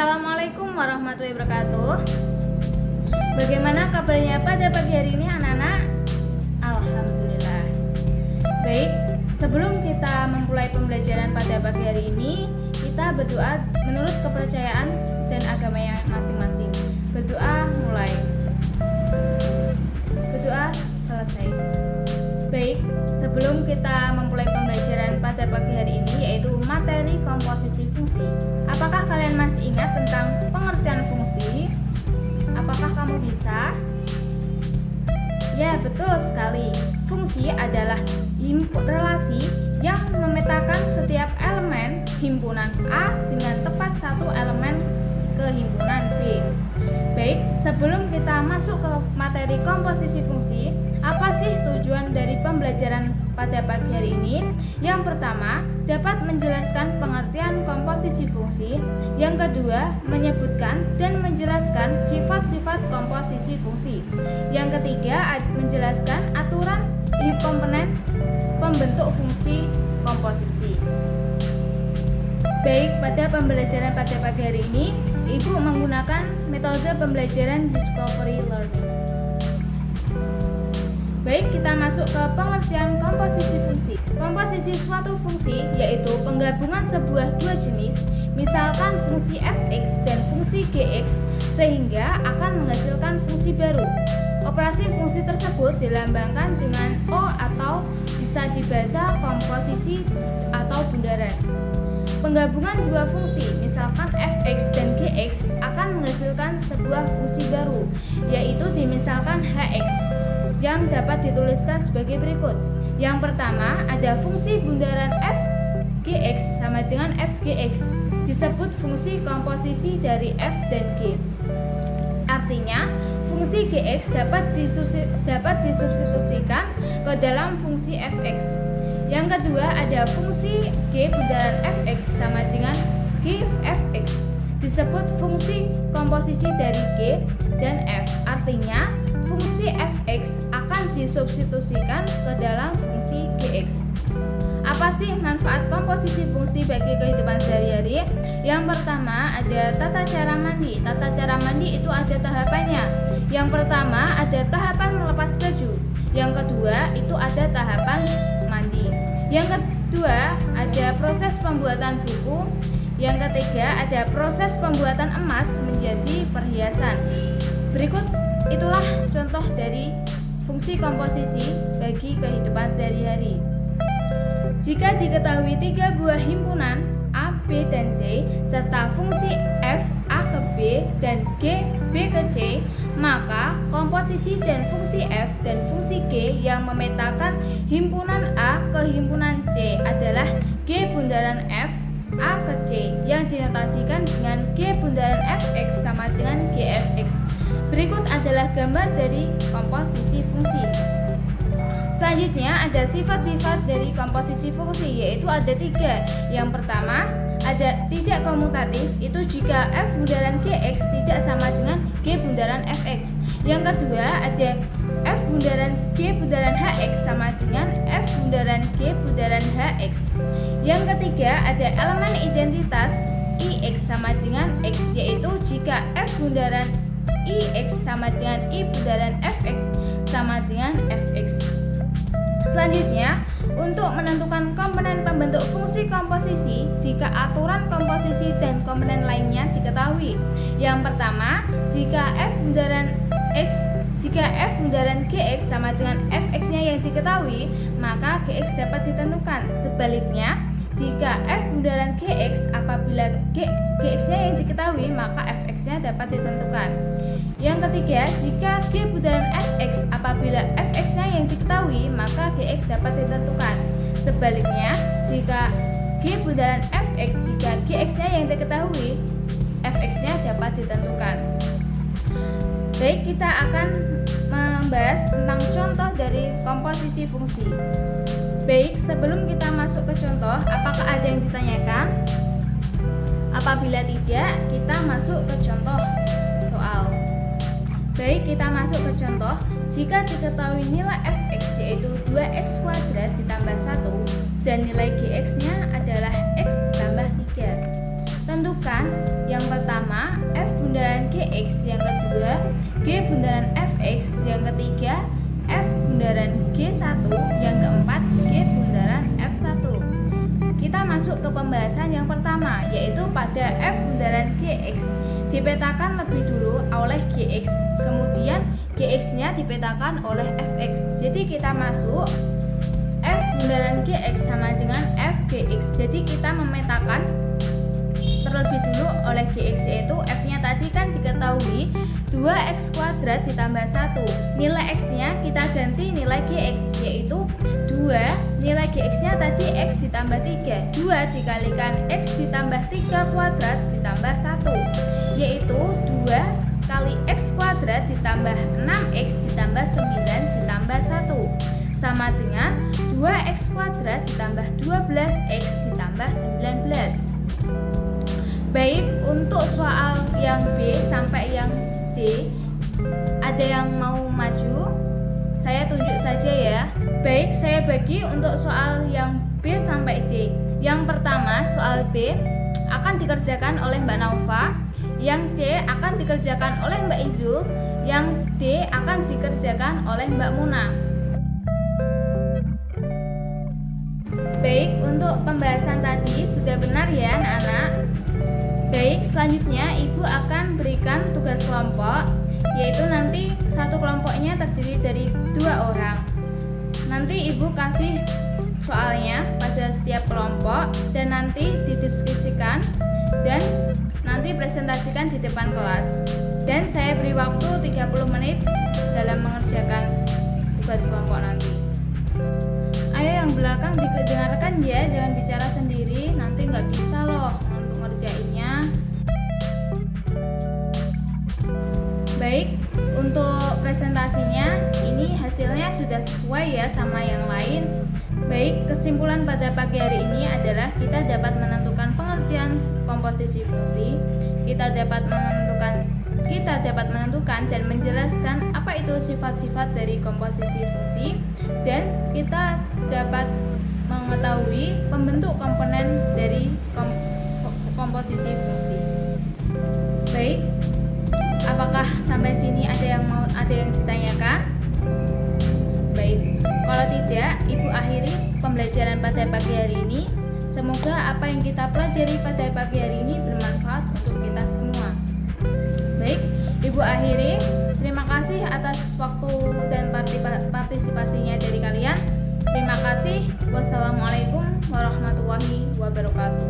Assalamualaikum warahmatullahi wabarakatuh. Bagaimana kabarnya pada pagi hari ini anak-anak? Alhamdulillah. Baik, sebelum kita memulai pembelajaran pada pagi hari ini, kita berdoa menurut kepercayaan dan agamanya masing-masing. Berdoa mulai. Berdoa selesai. Baik, sebelum kita memulai pembelajaran pada pagi hari ini, yaitu materi komposisi fungsi. Apakah kalian masih ingat tentang pengertian fungsi? Apakah kamu bisa? Ya, betul sekali. Fungsi adalah relasi yang memetakan setiap elemen himpunan A dengan tepat satu elemen ke himpunan B. Baik, sebelum kita masuk ke materi komposisi fungsi, apa sih tujuan dari pembelajaran pada pagi hari ini? Yang pertama, dapat menjelaskan pengertian komposisi fungsi. Yang kedua, menyebutkan dan menjelaskan sifat-sifat komposisi fungsi. Yang ketiga, menjelaskan aturan komponen pembentuk fungsi komposisi. Baik, pada pembelajaran pada pagi hari ini, Ibu menggunakan metode pembelajaran discovery learning. Baik, kita masuk ke pengertian komposisi fungsi. Komposisi suatu fungsi yaitu penggabungan sebuah dua jenis, misalkan fungsi fx dan fungsi gx, sehingga akan menghasilkan fungsi baru. Operasi fungsi tersebut dilambangkan dengan O atau bisa dibaca komposisi atau bundaran. Penggabungan dua fungsi, misalkan fx dan gx, akan menghasilkan sebuah fungsi baru, yaitu dimisalkan hx, yang dapat dituliskan sebagai berikut. Yang pertama, ada fungsi bundaran fgx sama dengan fgx, disebut fungsi komposisi dari f dan g. Artinya, fungsi gx dapat disubstitusikan ke dalam fungsi fx. Yang kedua, ada fungsi g bundaran fx sama dengan g fx, disebut fungsi komposisi dari g dan f. Artinya, fungsi fx akan disubstitusikan ke dalam fungsi gx. Apa sih manfaat komposisi fungsi bagi kehidupan sehari-hari? Yang pertama, ada tata cara mandi. Tata cara mandi itu ada tahapannya. Yang pertama, ada tahapan melepas baju. Yang kedua, itu ada tahapan mandi. Yang kedua, ada proses pembuatan buku. Yang ketiga, ada proses pembuatan emas menjadi perhiasan. Berikut itulah contoh dari fungsi komposisi bagi kehidupan sehari-hari. Jika diketahui tiga buah himpunan A, B, dan C, serta fungsi F, A ke B, dan G, B ke C, maka komposisi dan fungsi F dan fungsi G yang memetakan himpunan A ke himpunan C adalah G bundaran F, A ke C, yang dinotasikan dengan G bundaran Fx sama dengan Gfx. Berikut adalah gambar dari komposisi fungsi. Selanjutnya ada sifat-sifat dari komposisi fungsi, yaitu ada tiga. Yang pertama, ada tidak komutatif, itu jika f bundaran gx tidak sama dengan g bundaran fx. Yang kedua, ada f bundaran g bundaran hx sama dengan f bundaran g bundaran hx. Yang ketiga, ada elemen identitas ix sama dengan x, yaitu jika f bundaran ix sama dengan i bundaran fx sama dengan fx. Selanjutnya, untuk menentukan komponen pembentuk fungsi komposisi jika aturan komposisi dan komponen lainnya diketahui. Yang pertama, jika f bundaran gx sama dengan fx-nya yang diketahui, maka gx dapat ditentukan. Sebaliknya, jika f bundaran gx apabila gx-nya yang diketahui, maka fx-nya dapat ditentukan. Yang ketiga, jika g bundaran fx apabila fx-nya yang diketahui, maka gx dapat ditentukan. Sebaliknya, jika g bundaran fx jika gx-nya yang diketahui, fx-nya dapat ditentukan. Baik, kita akan membahas tentang contoh dari komposisi fungsi. Baik, sebelum kita masuk ke contoh, apakah ada yang ditanyakan? Apabila tidak, kita masuk ke contoh soal. Baik, kita masuk ke contoh. Jika diketahui nilai fx yaitu 2x kuadrat ditambah 1 dan nilai gx-nya adalah x ditambah 3. Tentukan rumuskan. Yang pertama, F bundaran GX, yang kedua, G bundaran FX, yang ketiga, F bundaran G1, yang keempat, G bundaran F1. Kita masuk ke pembahasan yang pertama, yaitu pada F bundaran GX dipetakan lebih dulu oleh GX, kemudian GX-nya dipetakan oleh FX. Jadi kita masuk F bundaran GX sama dengan FGX. Jadi kita memetakan terlebih dulu oleh GX, yaitu F-nya tadi kan diketahui 2x kuadrat ditambah 1. Nilai X-nya kita ganti nilai GX, yaitu 2, nilai GX-nya tadi X ditambah 3. 2 dikalikan X ditambah 3 kuadrat ditambah 1, yaitu 2 kali X kuadrat ditambah 6X ditambah 9 ditambah 1, sama dengan 2x kuadrat ditambah 12x ditambah 19. Baik, untuk soal yang B sampai yang D, ada yang mau maju? Saya tunjuk saja ya. Baik, saya bagi untuk soal yang B sampai D. Yang pertama, soal B akan dikerjakan oleh Mbak Naufa, yang C akan dikerjakan oleh Mbak Izul, yang D akan dikerjakan oleh Mbak Muna. Baik, untuk pembahasan tadi sudah benar ya anak-anak. Baik, selanjutnya Ibu akan berikan tugas kelompok, yaitu nanti satu kelompoknya terdiri dari 2 orang. Nanti Ibu kasih soalnya pada setiap kelompok dan nanti didiskusikan dan nanti presentasikan di depan kelas. Dan saya beri waktu 30 menit dalam mengerjakan tugas kelompok nanti. Ayo yang belakang didengarkan ya, jangan bicara sendiri, nanti nggak bisa loh untuk ngerjainnya. Baik, untuk presentasinya ini hasilnya sudah sesuai ya sama yang lain. Baik, kesimpulan pada pagi hari ini adalah kita dapat menentukan pengertian komposisi fungsi, kita dapat menentukan dan menjelaskan apa itu sifat-sifat dari komposisi fungsi, dan kita dapat mengetahui pembentuk komponen dari komposisi fungsi. Baik, apakah sampai sini ada yang ditanyakan? Baik, kalau tidak, Ibu akhiri pembelajaran pada pagi hari ini. Semoga apa yang kita pelajari pada pagi hari ini bermanfaat untuk kita semua. Baik, Ibu akhiri. Terima kasih atas waktu dan partisipasinya dari kalian. Terima kasih. Wassalamualaikum warahmatullahi wabarakatuh.